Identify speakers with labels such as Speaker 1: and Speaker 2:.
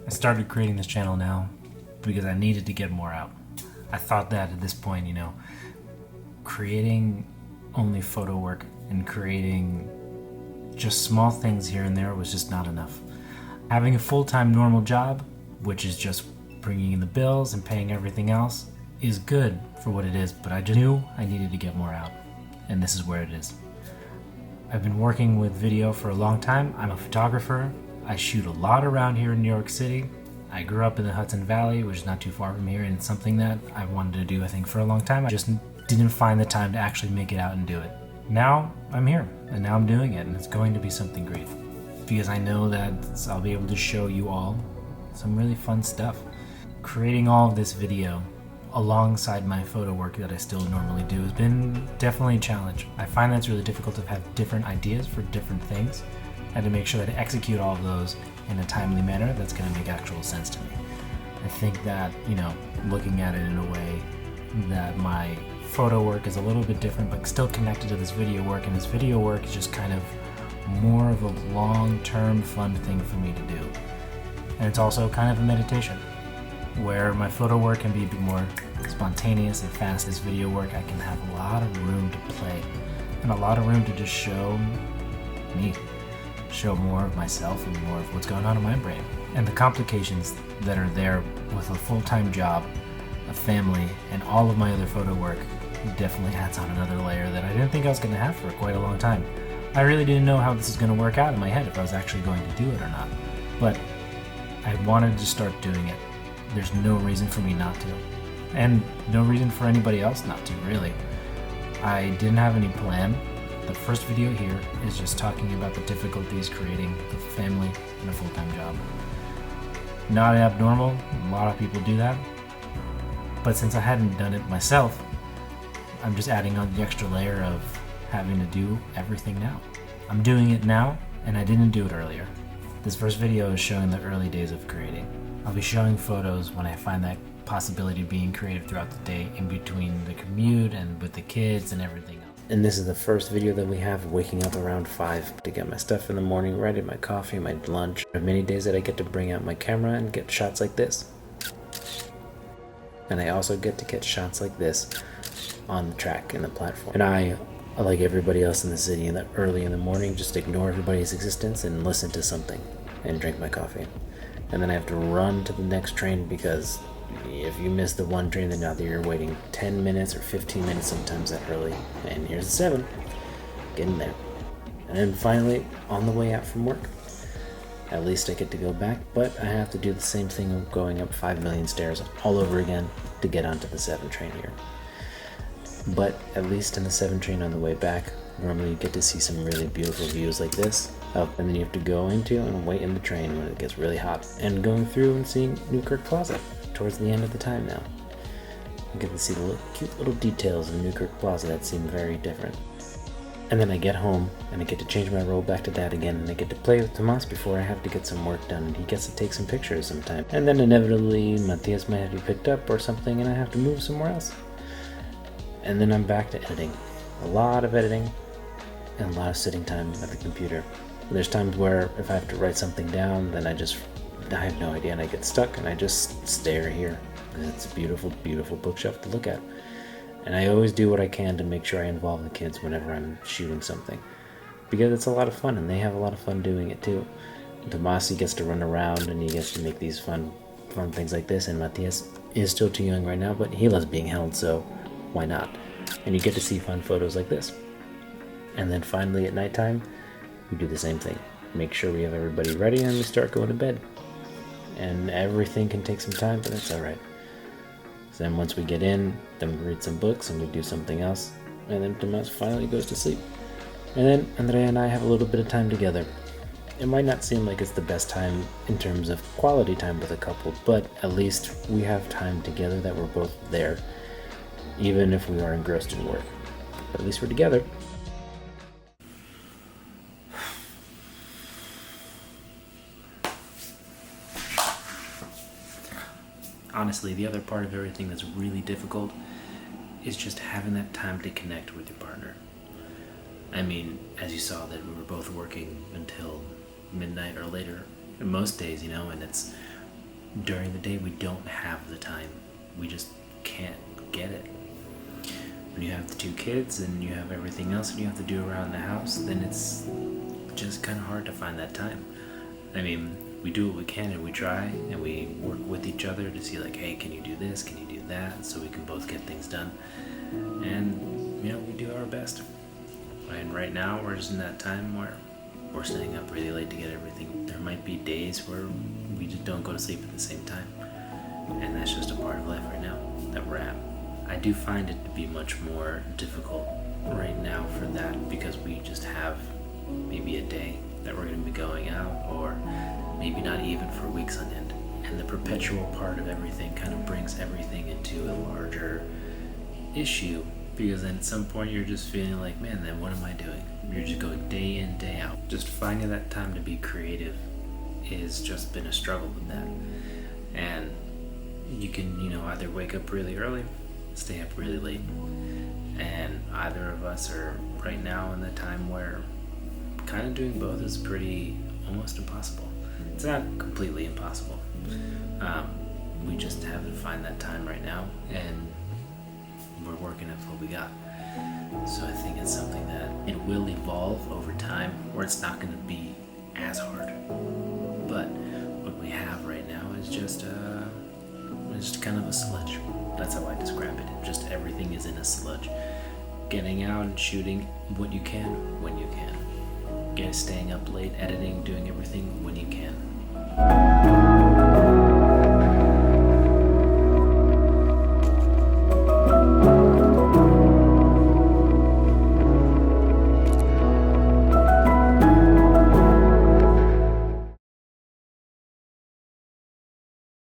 Speaker 1: I started creating this channel now because I needed to get more out. I thought that at this point, creating only photo work and creating just small things here and there was just not enough. Having a full-time normal job, which is just bringing in the bills and paying everything else, is good for what it is, but I just knew I needed to get more out, and this is where it is. I've been working with video for a long time. I'm a photographer. I shoot a lot around here in New York City. I grew up in the Hudson Valley, which is not too far from here, and it's something that I wanted to do, I think, for a long time. I just didn't find the time to actually make it out and do it. Now I'm here, and now I'm doing it, and it's going to be something great. Because I know that I'll be able to show you all some really fun stuff. Creating all of this video alongside my photo work that I still normally do has been definitely a challenge. I find that it's really difficult to have different ideas for different things and to make sure that I execute all of those in a timely manner that's going to make actual sense to me. I think that, looking at it in a way that my photo work is a little bit different but still connected to this video work, and this video work is just kind of more of a long-term fun thing for me to do. And it's also kind of a meditation, where my photo work can be a bit more spontaneous and fast. This video work, I can have a lot of room to play and a lot of room to just show me, show more of myself and more of what's going on in my brain. And the complications that are there with a full-time job, a family, and all of my other photo work definitely adds on another layer that I didn't think I was going to have for quite a long time. I really didn't know how this was going to work out in my head, if I was actually going to do it or not. But I wanted to start doing it. There's no reason for me not to. And no reason for anybody else not to, really. I didn't have any plan. The first video here is just talking about the difficulties creating a family and a full-time job. Not abnormal, a lot of people do that. But since I hadn't done it myself, I'm just adding on the extra layer of having to do everything now. I'm doing it now, and I didn't do it earlier. This first video is showing the early days of creating. I'll be showing photos when I find that possibility of being creative throughout the day, in between the commute and with the kids and everything else. And this is the first video that we have, waking up around 5 to get my stuff in the morning, ready, my coffee, my lunch. There are many days that I get to bring out my camera and get shots like this. And I also get to get shots like this on the track and the platform. And I, like everybody else in the city, in the early in the morning, just ignore everybody's existence and listen to something and drink my coffee. And then I have to run to the next train, because if you miss the one train, then either you're waiting 10 minutes or 15 minutes sometimes that early. And here's the 7, getting there. And then finally, on the way out from work, at least I get to go back, but I have to do the same thing of going up 5 million stairs all over again to get onto the 7 train here. But at least in the 7 train on the way back, normally you get to see some really beautiful views like this up, and then you have to go into and wait in the train when it gets really hot, and going through and seeing Newkirk Plaza towards the end of the time now. You get to see the cute little details of Newkirk Plaza that seem very different. And then I get home and I get to change my role back to Dad again, and I get to play with Tomas before I have to get some work done, and he gets to take some pictures sometime. And then inevitably Matthias might have to be picked up or something, and I have to move somewhere else. And then I'm back to editing. A lot of editing and a lot of sitting time at the computer. There's times where if I have to write something down, then I have no idea, and I get stuck and I just stare here. It's a beautiful, beautiful bookshelf to look at. And I always do what I can to make sure I involve the kids whenever I'm shooting something, because it's a lot of fun and they have a lot of fun doing it too. Tomasi gets to run around and he gets to make these fun things like this, and Matthias is still too young right now, but he loves being held, so why not? And you get to see fun photos like this. And then finally at nighttime, we do the same thing. Make sure we have everybody ready and we start going to bed. And everything can take some time, but that's alright. So then once we get in, then we read some books and we do something else, and then Tomas finally goes to sleep. And then Andrea and I have a little bit of time together. It might not seem like it's the best time in terms of quality time with a couple, but at least we have time together that we're both there, even if we are engrossed in work. But at least we're together. Honestly, the other part of everything that's really difficult is just having that time to connect with your partner. I mean, as you saw, that we were both working until midnight or later, most days, and it's during the day we don't have the time. We just can't get it. When you have the 2 kids and you have everything else that you have to do around the house, then it's just kind of hard to find that time. I mean, we do what we can and we try and we work with each other to see like, hey, can you do this? Can you do that? So we can both get things done. And, we do our best. And right now we're just in that time where we're staying up really late to get everything. There might be days where we just don't go to sleep at the same time. And that's just a part of life right now that we're at. I do find it to be much more difficult right now for that because we just have maybe a day that we're going to be going out, or maybe not even for weeks on end. And the perpetual part of everything kind of brings everything into a larger issue, because then at some point you're just feeling like, man, then what am I doing? You're just going day in, day out. Just finding that time to be creative has just been a struggle with that. And you can, either wake up really early, stay up really late. And either of us are right now in the time where kind of doing both is pretty almost impossible. It's not completely impossible. We just have to find that time right now, and we're working at what we got. So I think it's something that it will evolve over time, where it's not going to be as hard. But what we have right now is just kind of a sludge. That's how I describe it. Just everything is in a sludge. Getting out and shooting what you can when you can. Staying up late, editing, doing everything when you can.